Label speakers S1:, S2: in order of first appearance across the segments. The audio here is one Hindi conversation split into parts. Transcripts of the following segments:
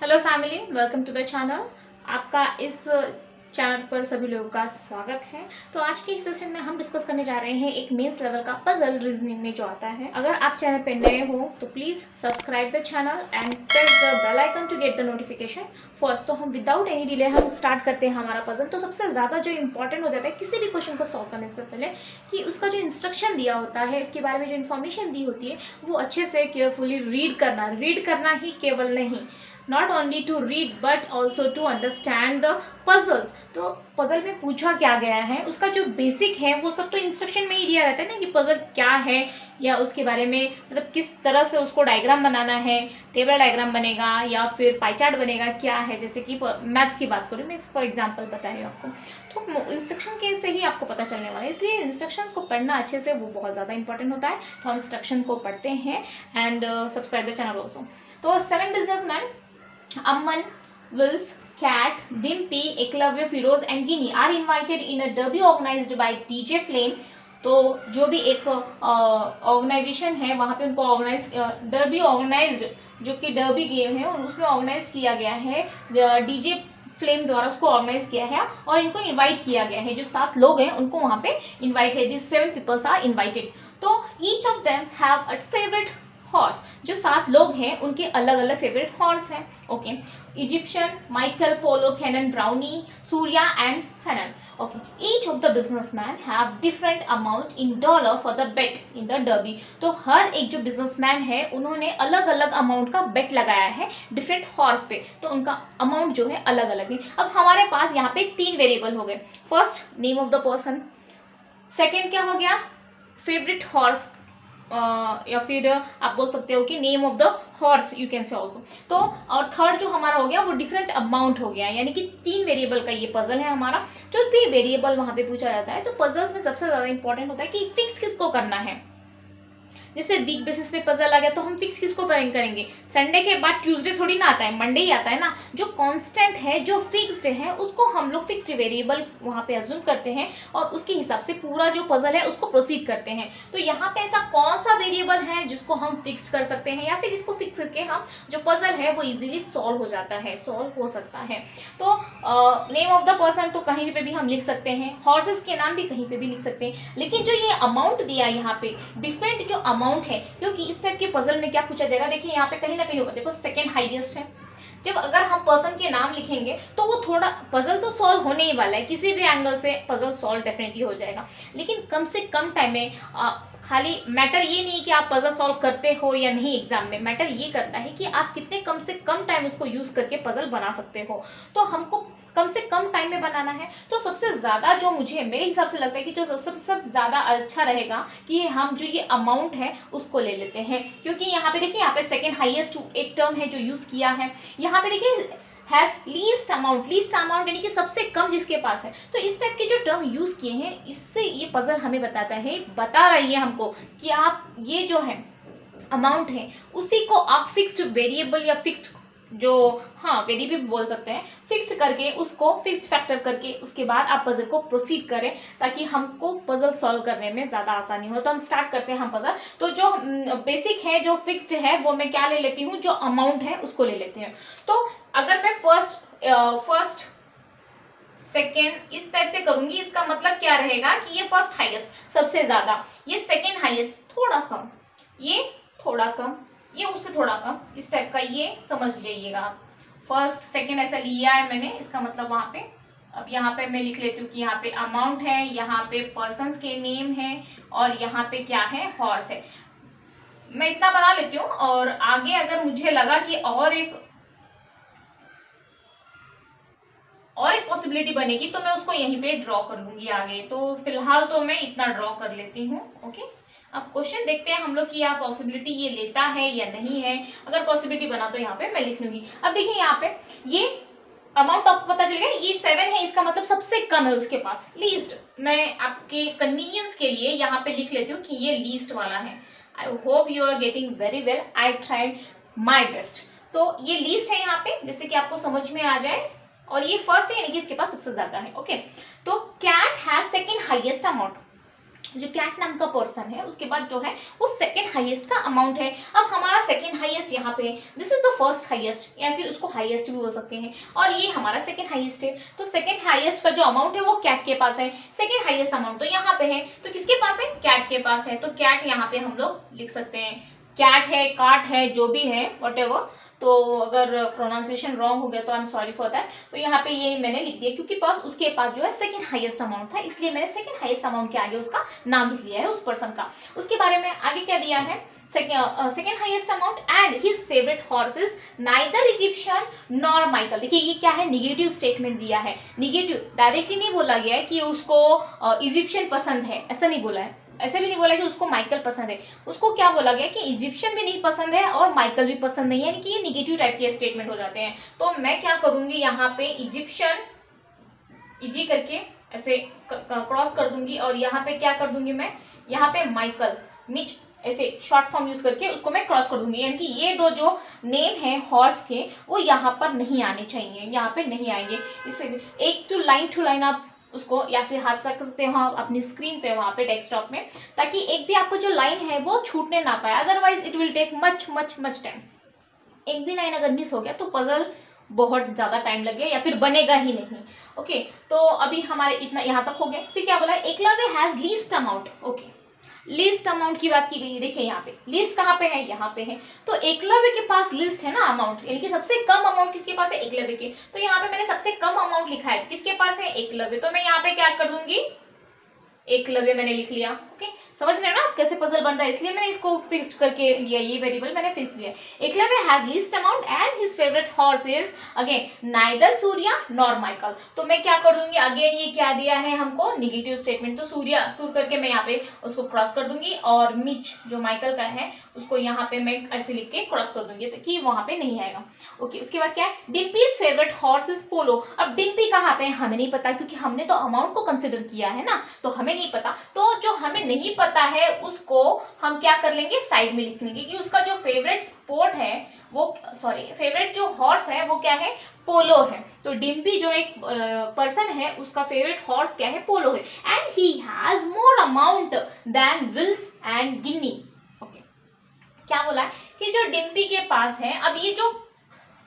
S1: Hello family, welcome to the channel. आपका इस चैनल पर सभी लोगों का स्वागत है। तो आज के इस सेशन में हम डिस्कस करने जा रहे हैं एक मेंस लेवल का पजल रीजनिंग में जो आता है। अगर आप चैनल पे नए हो तो please subscribe the channel and press the bell icon to get the notification first. तो हम विदाउट एनी डिले हम स्टार्ट करते हैं हमारा पजल। तो सबसे ज़्यादा जो इंपॉर्टेंट हो जाता है किसी भी क्वेश्चन को सॉल्व करने से पहले कि उसका जो इंस्ट्रक्शन दिया होता है, उसके बारे में जो इन्फॉर्मेशन दी होती है वो अच्छे से केयरफुली रीड करना ही केवल नहीं, not only to read but also to understand the puzzles. तो पजल में पूछा क्या गया है, उसका जो बेसिक है वो सब तो इंस्ट्रक्शन में ही दिया रहता है ना, कि पजल क्या है या उसके बारे में मतलब किस तरह से उसको डायग्राम बनाना है, टेबल डायग्राम बनेगा या फिर पाई चार्ट बनेगा, क्या है। जैसे कि मैथ्स की बात करूँ मैं, फॉर एग्जांपल बता रही हूँ आपको, तो इंस्ट्रक्शन के से ही आपको पता चलने वाला है। इसलिए इंस्ट्रक्शंस को पढ़ना अच्छे से वो बहुत ज़्यादा इंपॉर्टेंट होता है। तो हम इंस्ट्रक्शन को पढ़ते हैं and subscribe the channel also. तो 7 businessman Amman, Wills, Cat, Dimpy, Eklavya, Firoz and Ginny are invited in a derby organized by DJ Flame। तो जो भी एक ऑर्गेनाइजेशन है वहाँ पे उनको डर्बी ऑर्गेनाइज्ड, जो कि डर्बी गेम है उसमें ऑर्गेनाइज किया गया है, डीजे फ्लेम द्वारा उसको ऑर्गेनाइज किया है और इनको इनवाइट किया गया है। जो 7 लोग हैं उनको वहाँ पे इनवाइट है, दिस 7 पीपल्स आर इनवाइटेड। तो each of them have a favourite horse. जो 7 लोग हैं उनके अलग अलग फेवरेट हॉर्स हैं। Okay, Egyptian, Michael, Polo, Cannon, Brownie, Surya and Fenon. Okay, each of the businessman have different amount in dollar for the bet in the derby. तो हर एक जो बिजनेसमैन है उन्होंने अलग अलग अमाउंट का बेट लगाया है डिफरेंट हॉर्स पे, तो उनका अमाउंट जो है अलग अलग है। अब हमारे पास यहाँ पे 3 वेरिएबल हो गए। First, name of the person. Second क्या हो गया, फेवरेट हॉर्स, या फिर आप बोल सकते हो कि name of the horse you can say also. तो और थर्ड जो हमारा हो गया वो डिफरेंट अमाउंट हो गया, यानी कि 3 वेरिएबल का ये पजल है हमारा। जो भी वेरिएबल वहाँ पे पूछा जाता है, तो पजल्स में सबसे ज़्यादा इंपॉर्टेंट होता है कि फिक्स किसको करना है। जैसे वीक बेसिस पे पजल आ गया तो हम फिक्स किसको करेंगे, संडे के बाद ट्यूसडे थोड़ी ना आता है, मंडे ही आता है ना। जो कांस्टेंट है, जो फिक्स्ड है, उसको हम लोग फिक्स्ड वेरिएबल वहाँ पे अज्यूम करते हैं और उसके हिसाब से पूरा जो पजल है उसको प्रोसीड करते हैं। तो यहाँ पे ऐसा कौन सा वेरिएबल है जिसको हम फिक्स कर सकते हैं या फिर जिसको फिक्स करके हम जो पजल है वो इजीली सॉल्व हो जाता है, सॉल्व हो सकता है। तो नेम ऑफ द पर्सन तो कहीं पे भी हम लिख सकते हैं, हॉर्सेस के नाम भी कहीं पे भी लिख सकते हैं। लेकिन जो ये अमाउंट दिया यहाँ पे डिफरेंट जो अमाउंट है, क्योंकि इस टाइप के पजल में क्या पूछा जाएगा, देखिए यहाँ पे कहीं ना कहीं होगा, देखो सेकंड हाईएस्ट है। जब अगर हम पर्सन के नाम लिखेंगे तो वो थोड़ा पजल तो सॉल्व होने ही वाला है, किसी भी एंगल से पजल सॉल्व डेफिनेटली हो जाएगा। लेकिन कम से कम टाइम में खाली मैटर ये नहीं कि आप पजल सॉल्व करते हो या नहीं, एग्जाम में मैटर ये करता है कि आप कितने कम से कम टाइम उसको यूज करके पजल बना सकते हो। तो हमको कम से कम टाइम में बनाना है। तो सबसे ज़्यादा जो मुझे मेरे हिसाब से लगता है कि जो सबसे ज़्यादा अच्छा रहेगा कि हम जो ये अमाउंट है उसको ले लेते हैं, क्योंकि यहाँ पे देखिए, यहाँ पे सेकेंड हाईएस्ट एक टर्म है जो यूज़ किया है। यहाँ पे देखिए हैज लीस्ट अमाउंट यानी कि सबसे कम जिसके पास है। तो इस टाइप के जो टर्म यूज़ किए हैं, इससे ये पजल हमें बता रही है हमको कि आप ये जो है अमाउंट है उसी को आप फिक्स्ड वेरिएबल या फिक्स्ड जो वेरिएबल बोल सकते हैं, फिक्स्ड करके उसको फिक्स्ड फैक्टर करके उसके बाद आप पजल को प्रोसीड करें, ताकि हमको पजल सॉल्व करने में ज़्यादा आसानी हो। तो हम स्टार्ट करते हैं हम पजल। तो जो बेसिक है, जो फिक्स्ड है, वो मैं क्या ले लेती हूँ, जो अमाउंट है उसको ले लेते हैं। तो अगर मैं फर्स्ट सेकेंड इस टाइप से करूंगी, इसका मतलब क्या रहेगा कि ये फर्स्ट हाईएस्ट सबसे ज्यादा, ये सेकेंड हाईएस्ट थोड़ा कम, ये थोड़ा कम, ये उससे थोड़ा कम, इस टाइप का ये समझ जाइएगा आप। फर्स्ट सेकेंड ऐसा लिया है मैंने, इसका मतलब वहां पे अब यहाँ पे मैं लिख लेती हूँ कि यहाँ पे अमाउंट है, यहाँ पे पर्सन्स के नेम है और यहाँ पे क्या है, हॉर्स है। मैं इतना बना लेती हूँ और आगे अगर मुझे लगा कि और एक पॉसिबिलिटी बनेगी तो मैं उसको यहीं पे ड्रॉ कर लूंगी आगे। तो फिलहाल तो मैं इतना ड्रॉ कर लेती हूँ। ओके, अब क्वेश्चन देखते हैं हम लोग कि यहाँ पॉसिबिलिटी ये लेता है या नहीं है। अगर पॉसिबिलिटी बना तो यहाँ पे मैं लिख लूंगी। अब देखिए यहाँ पे ये अमाउंट आपको पता चलेगा, ये 7 है, इसका मतलब सबसे कम है उसके पास, लीस्ट। मैं आपके कन्वीनियंस के लिए यहाँ पे लिख लेती हूँ कि ये लीस्ट वाला है। I hope you are getting very well, I tried my best. तो ये लीस्ट है यहाँ पे, जैसे कि आपको समझ में आ जाए, और ये फर्स्ट है यानी कि इसके पास सबसे ज्यादा है। ओके, तो cat has second highest amount. जो कैट नाम का पर्सन है उसके बाद जो है वो सेकंड हाईएस्ट का अमाउंट है। अब हमारा सेकंड हाईएस्ट यहाँ पे है, this is the first highest या फिर उसको हाईएस्ट भी बोल सकते हैं, और ये हमारा सेकंड हाईएस्ट है। तो सेकंड हाईएस्ट का जो अमाउंट है वो कैट के पास है, सेकंड हाईएस्ट अमाउंट तो यहाँ पे है, तो किसके पास है, कैट के पास है। तो कैट यहाँ पे हम लोग लिख सकते हैं, कैट है, काट है, जो भी है व्हाटएवर। तो अगर प्रोनाउंसिएशन रॉन्ग हो गया तो I am sorry for that. तो यहाँ पे ये मैंने लिख दिया क्योंकि उसके पास जो है सेकंड हाईएस्ट अमाउंट था, इसलिए मैंने सेकंड हाईएस्ट अमाउंट के आगे उसका नाम लिख लिया है उस पर्सन का। उसके बारे में आगे क्या दिया है, second highest amount and his favourite horse is neither Egyptian nor Michael. देखिए ये क्या है, निगेटिव स्टेटमेंट दिया है, निगेटिव, डायरेक्टली नहीं बोला गया है कि उसको इजिप्शियन पसंद है, ऐसा नहीं बोला है, ऐसे भी नहीं बोला कि उसको माइकल पसंद है। उसको क्या बोला गया कि इजिप्शियन भी नहीं पसंद है और माइकल भी पसंद नहीं है, यानी कि ये निगेटिव टाइप के स्टेटमेंट हो जाते हैं। तो मैं क्या करूंगी यहाँ पे इजिप्शियन इजी करके ऐसे क्रॉस कर दूंगी, और यहाँ पे क्या कर दूंगी मैं, यहाँ पे माइकल मिच ऐसे शॉर्ट फॉर्म यूज करके उसको मैं क्रॉस कर दूंगी, यानी कि ये दो जो नेम है हॉर्स के वो यहाँ पर नहीं आने चाहिए, यहाँ पे नहीं आएंगे। इसलिए एक टू लाइन आप उसको या फिर हाथ रख सकते हो आप अपनी स्क्रीन पे वहाँ पे डेस्कटॉप में, ताकि एक भी आपको जो लाइन है वो छूटने ना पाए, otherwise it will take much much much time. एक भी लाइन अगर मिस हो गया तो पजल बहुत ज़्यादा टाइम लगे या फिर बनेगा ही नहीं। ओके, तो अभी हमारे इतना यहाँ तक हो गया। फिर क्या बोला, Eklavya has least amount. Okay, list amount की बात की गई है, देखिए यहाँ पे लिस्ट कहाँ पे है, यहाँ पे है। तो एकलव्य के पास लिस्ट है ना अमाउंट, यानी कि सबसे कम अमाउंट किसके पास है, एकलव्य के। तो यहाँ पे मैंने सबसे कम अमाउंट लिखा है, किसके पास है, एकलव्य। तो मैं यहाँ पे क्या कर दूंगी, एकलव्य मैंने लिख लिया। ओके, समझ रहे हो ना आप कैसे पजल बन रहा है, इसलिए मैंने इसको फिक्स्ड करके लिया, ये वेरिएबल मैंने फिक्स लिया। Eklavya has least amount and his favourite horse is again neither Surya nor Michael. तो मैं क्या कर दूंगी, अगेन ये क्या दिया है हमको, निगेटिव स्टेटमेंट, तो सूर्या सूर करके मैं यहाँ पे उसको क्रॉस कर दूंगी, और मिच जो माइकल का है उसको यहाँ पे मैं ऐसे लिख के क्रॉस कर दूंगी ताकि वहां पे नहीं आएगा। ओके, उसके बाद क्या है, डिम्पीज फेवरेट हॉर्स इज पोलो। अब डिम्पी कहाँ पे है हमें नहीं पता, क्योंकि हमने तो अमाउंट को कंसिडर किया है ना, तो हमें नहीं पता। तो जो हमें नहीं पता है उसको हम क्या कर लेंगे, साइड में लिख लेंगे कि उसका जो फेवरेट स्पोर्ट है वो, सॉरी फेवरेट जो हॉर्स है वो क्या है, पोलो है। तो डिम्पी जो एक पर्सन है उसका फेवरेट हॉर्स क्या है, पोलो है। And he has more amount than Wills and Ginny. Okay, क्या बोला है कि जो डिम्पी के पास है, अब ये जो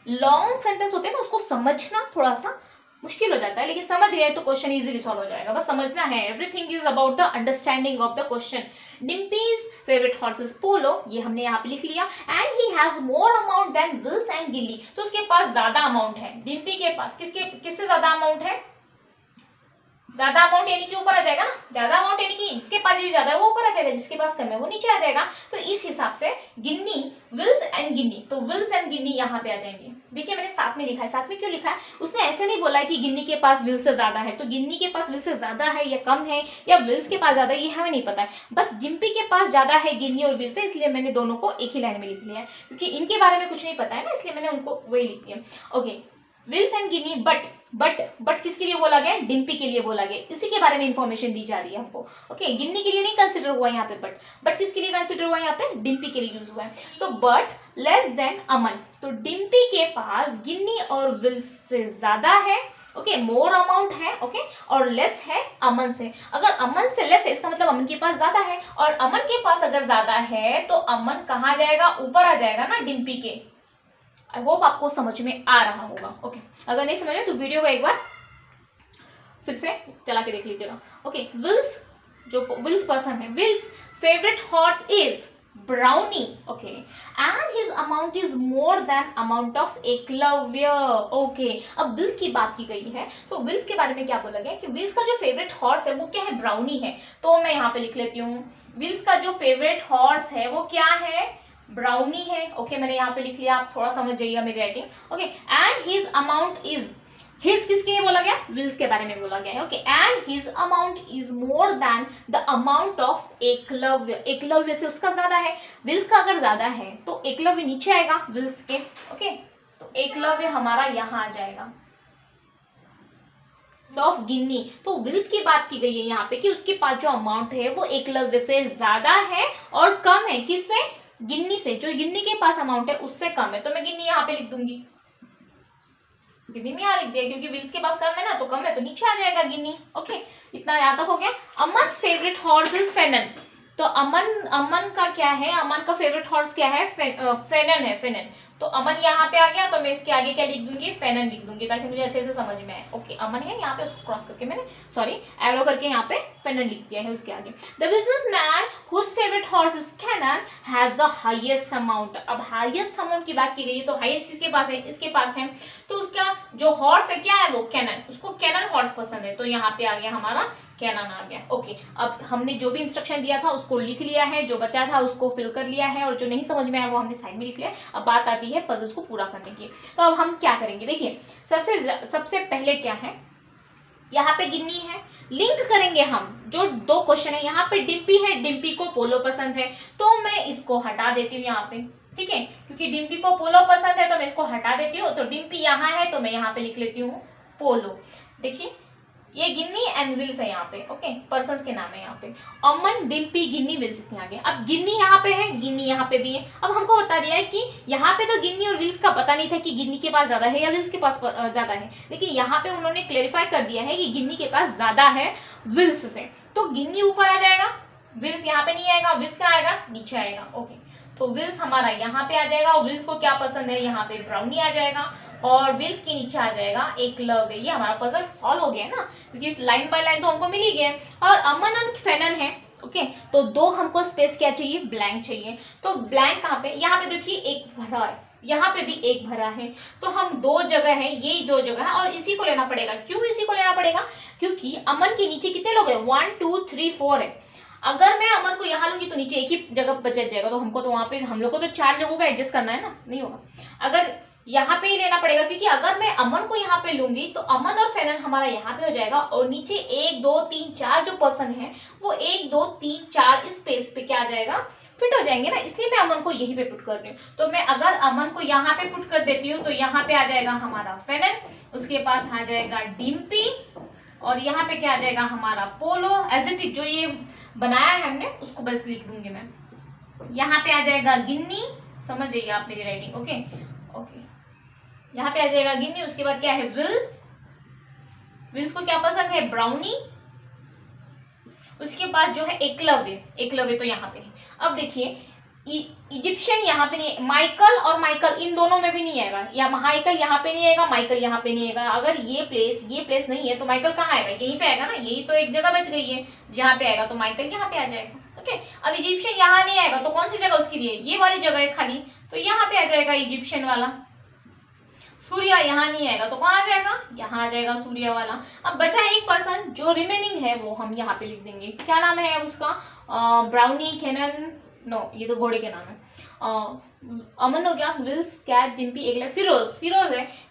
S1: लॉन्ग सेंटेंस होते हैं ना उसको समझना थोड़ा सा मुश्किल हो जाता है, लेकिन समझ गए तो क्वेश्चन इजीली सॉल्व हो जाएगा, बस समझना है। Everything is about the understanding of the question. Dimpy's favourite horse is Polo, ये हमने यहाँ पे लिख लिया। And he has more amount than Wills and Gilly, तो उसके पास ज्यादा अमाउंट है। डिम्पी के पास किससे ज्यादा अमाउंट है, ज्यादा अमाउंट यानी कि ऊपर आ जाएगा ना, ज्यादा अमाउंट यानी कि जिसके पास भी ज्यादा है वो ऊपर आ जाएगा, जिसके पास कम है वो नीचे आ जाएगा। तो इस हिसाब से गिन्नी, विल्स एंड गिन्नी, तो विल्स एंड गिन्नी यहाँ पे आ जाएंगे। देखिए मैंने साथ में लिखा है, साथ में क्यों लिखा है, उसने ऐसे नहीं बोला है कि गिन्नी के पास विल्स से ज्यादा है, तो गिन्नी के पास विल्स से ज्यादा है या कम है, या विल्स के पास ज्यादा है, ये हमें नहीं पता है। बस डिम्पी के पास ज्यादा है गिन्नी और विल्स से, इसलिए मैंने दोनों को एक ही लाइन में लिख लिया है, क्योंकि इनके बारे में कुछ नहीं पता है ना, इसलिए मैंने उनको वही लिख दिया। Okay, Wills and Ginny, but किसके लिए बोला गया, डिम्पी के लिए बोला गया, इसी के बारे में इंफॉर्मेशन दी जा रही है हमको। ओके, गिन्नी के लिए नहीं कंसिडर हुआ यहाँ पे, बट किसके लिए कंसिडर हुआ यहाँ पे, डिम्पी के लिए यूज हुआ है। तो बट लेस देन अमन, तो डिम्पी के पास गिन्नी और विल्स से ज्यादा है। ओके, मोर अमाउंट है, ओके, और लेस है अमन से। अगर अमन से लेस है इसका मतलब अमन के पास ज्यादा है, और अमन के पास अगर ज्यादा है तो अमन कहाँ जाएगा, ऊपर आ जाएगा ना डिम्पी के। आई होप आपको समझ में आ रहा होगा। ओके, अगर नहीं समझ में तो वीडियो को एक बार फिर से चला के देख लीजिएगा। ओके, विल्स जो विल्स पर्सन है, Wills favourite horse is Brownie. Okay, and his amount is more than amount of Eklavya. Okay, अब विल्स की बात की गई है, तो विल्स के बारे में क्या बोला गया कि विल्स का जो फेवरेट हॉर्स है वो क्या है, ब्राउनी है। तो मैं यहाँ पे लिख लेती हूँ, विल्स का जो फेवरेट हॉर्स है वो क्या है, ब्राउनी है। ओके, मैंने यहाँ पे लिख लिया, आप थोड़ा समझ जाइएगा मेरी writing. Okay, and his amount is, his किसके लिए बोला गया, विल्स के बारे में बोला गया है। Okay, and his amount is more then the amount of Eklavya, Eklavya से उसका ज्यादा है। विल्स का अगर ज्यादा है तो एकलव्य नीचे आएगा विल्स के। ओके, तो एकलव्य हमारा यहाँ आ जाएगा। ऑफ गिन्नी, तो विल्स की बात की गई है यहाँ पे कि उसके पास जो अमाउंट है वो एकलव्य से ज्यादा है और कम है किससे, गिन्नी से। जो गिन्नी के पास अमाउंट है उससे कम है, तो मैं गिन्नी यहाँ पे लिख दूंगी। गिन्नी में यहाँ लिख दिया क्योंकि विल्स के पास कम है ना, तो कम है तो नीचे आ जाएगा गिन्नी। ओके, इतना यहाँ तक हो गया। अमन्स फेवरेट हॉर्स इज फेनन। तो अमन का क्या है, अमन का फेवरेट हॉर्स क्या है, फेनन है, फेनन। तो अमन यहाँ पे आ गया तो मैं इसके आगे क्या लिख दूंगी, फेनन लिख दूंगी ताकि मुझे अच्छे से समझ में आए। ओके, अमन है यहाँ पे, उसको क्रॉस करके मैंने एरो करके यहाँ पे फेनन लिख दिया है उसके आगे। The businessman whose favourite horse is Cannon has the highest amount. अब हाईएस्ट अमाउंट की बात की गई है तो हाईएस्ट किसके पास है, इसके पास है। तो उसका जो हॉर्स है क्या है, वो कैनन, उसको कैनन हॉर्स पसंद है, तो यहाँ पे आ गया हमारा कैनन आ गया। ओके, अब हमने जो भी इंस्ट्रक्शन दिया था उसको लिख लिया है, जो बचा था उसको फिल कर लिया है, और जो नहीं समझ में आया वो हमने साइड में लिख लिया। अब बात आती है पजल्स को पूरा करने की। तो अब हम क्या करेंगे, देखिए सबसे पहले क्या है, यहाँ पे गिन्नी है, लिंक करेंगे हम जो दो क्वेश्चन है। यहाँ पे डिम्पी है, डिम्पी को पोलो पसंद है, तो मैं इसको हटा देती हूँ यहाँ पे, ठीक है, क्योंकि डिम्पी को पोलो पसंद है तो मैं इसको हटा देती हूँ। तो डिम्पी यहाँ है तो मैं यहाँ पे लिख लेती हूँ पोलो। देखिए ये गिन्नी एंड विल्स है यहाँ पे। ओके, पर्सन्स के नाम है यहाँ पे, अमन, डिम्पी, गिन्नी, विल्स इतने आ गए। अब गिन्नी यहाँ पे है, गिन्नी यहाँ पे भी है। अब हमको बता दिया है कि यहाँ पे तो गिन्नी और विल्स का पता नहीं था कि गिन्नी के पास ज्यादा है या विल्स के पास ज्यादा है, लेकिन यहाँ पे उन्होंने क्लेरिफाई कर दिया है कि गिन्नी के पास ज्यादा है विल्स से, तो गिन्नी ऊपर आ जाएगा, विल्स यहाँ पे नहीं आएगा, विल्स कहाँ आएगा, नीचे आएगा। ओके, तो विल्स हमारा यहाँ पे आ जाएगा, और विल्स को क्या पसंद है, यहाँ पे ब्राउनी आ जाएगा, और विल्स के नीचे आ जाएगा एक लव है। ये हमारा पजल सॉल्व हो गया है ना, क्योंकि इस लाइन बाय लाइन तो हमको मिल ही गया। और अमन और फेनन है। ओके, तो दो हमको स्पेस क्या चाहिए, ब्लैंक चाहिए। तो ब्लैंक कहाँ पे, यहाँ पे देखिए एक भरा है, यहाँ पे भी एक भरा है, तो हम दो जगह है, ये दो जगह है, और इसी को लेना पड़ेगा। क्यों इसी को लेना पड़ेगा, क्योंकि अमन के नीचे कितने लोग हैं, 1 2 3 4 है। अगर मैं अमन को यहाँ लूंगी तो नीचे एक ही जगह बच जाएगा, तो हमको तो वहां पे हम लोग को तो 4 लोगों का एडजस्ट करना है ना, नहीं होगा। अगर यहाँ पे ही लेना पड़ेगा, क्योंकि अगर मैं अमन को यहाँ पे लूंगी तो अमन और फेनन हमारा यहाँ पे हो जाएगा, और नीचे 1 2 3 4 जो पर्सन है वो 1 2 3 4 इस स्पेस पे क्या आ जाएगा, फिट हो जाएंगे ना, इसलिए मैं अमन को यहीं पे पुट कर रही हूँ। तो मैं अगर अमन को यहाँ पे पुट कर देती हूँ तो यहाँ पे आ जाएगा हमारा फेनन, उसके पास आ जाएगा डिम्पी, और यहाँ पे क्या आ जाएगा हमारा पोलो। एज इट इज जो ये बनाया है हमने उसको बस लिख दूंगी मैं। यहाँ पे आ जाएगा गिन्नी, समझ जाइए आप मेरी राइटिंग। ओके ओके, यहाँ पे आ जाएगा गिन्नी, उसके बाद क्या है विल्स, विल्स को क्या पसंद है, ब्राउनी, उसके पास जो है एकलव्य, एकलव्य तो यहाँ पे है। अब देखिए इजिप्शियन यहाँ पे नहीं, माइकल और माइकल इन दोनों में भी नहीं आएगा, या माइकल यहाँ पे नहीं आएगा, माइकल यहाँ पे नहीं आएगा। अगर ये प्लेस नहीं है तो माइकल कहाँ आएगा, यहीं पे आएगा ना, यही तो एक जगह बच गई है जहाँ पे आएगा, तो माइकल यहाँ पे आ जाएगा। ओके, अब इजिप्शियन यहाँ नहीं आएगा तो कौन सी जगह उसकी लिए, ये वाली जगह है खाली, तो यहाँ पे आ जाएगा इजिप्शियन वाला। सूर्या यहाँ नहीं आएगा तो कहाँ आ जाएगा, यहाँ आ जाएगा सूर्या वाला। अब बचा एक पर्सन जो रिमेनिंग है वो हम यहाँ पे लिख देंगे, क्या नाम है अब उसका, ब्राउनी, कैनन, नो ये तो घोड़े के नाम है, अमन हो गया, विल्स, कैट, डिम्पी, एक फिरोज,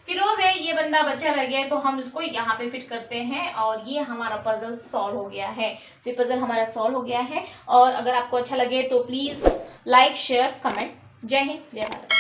S1: फिरोज है ये बंदा बचा रह गया है, तो हम इसको यहाँ पे फिट करते हैं, और ये हमारा पजल सॉल्व हो गया है। ये पजल हमारा सॉल्व हो गया है, और अगर आपको अच्छा लगे तो प्लीज लाइक, शेयर, कमेंट। जय हिंद, जय भारत।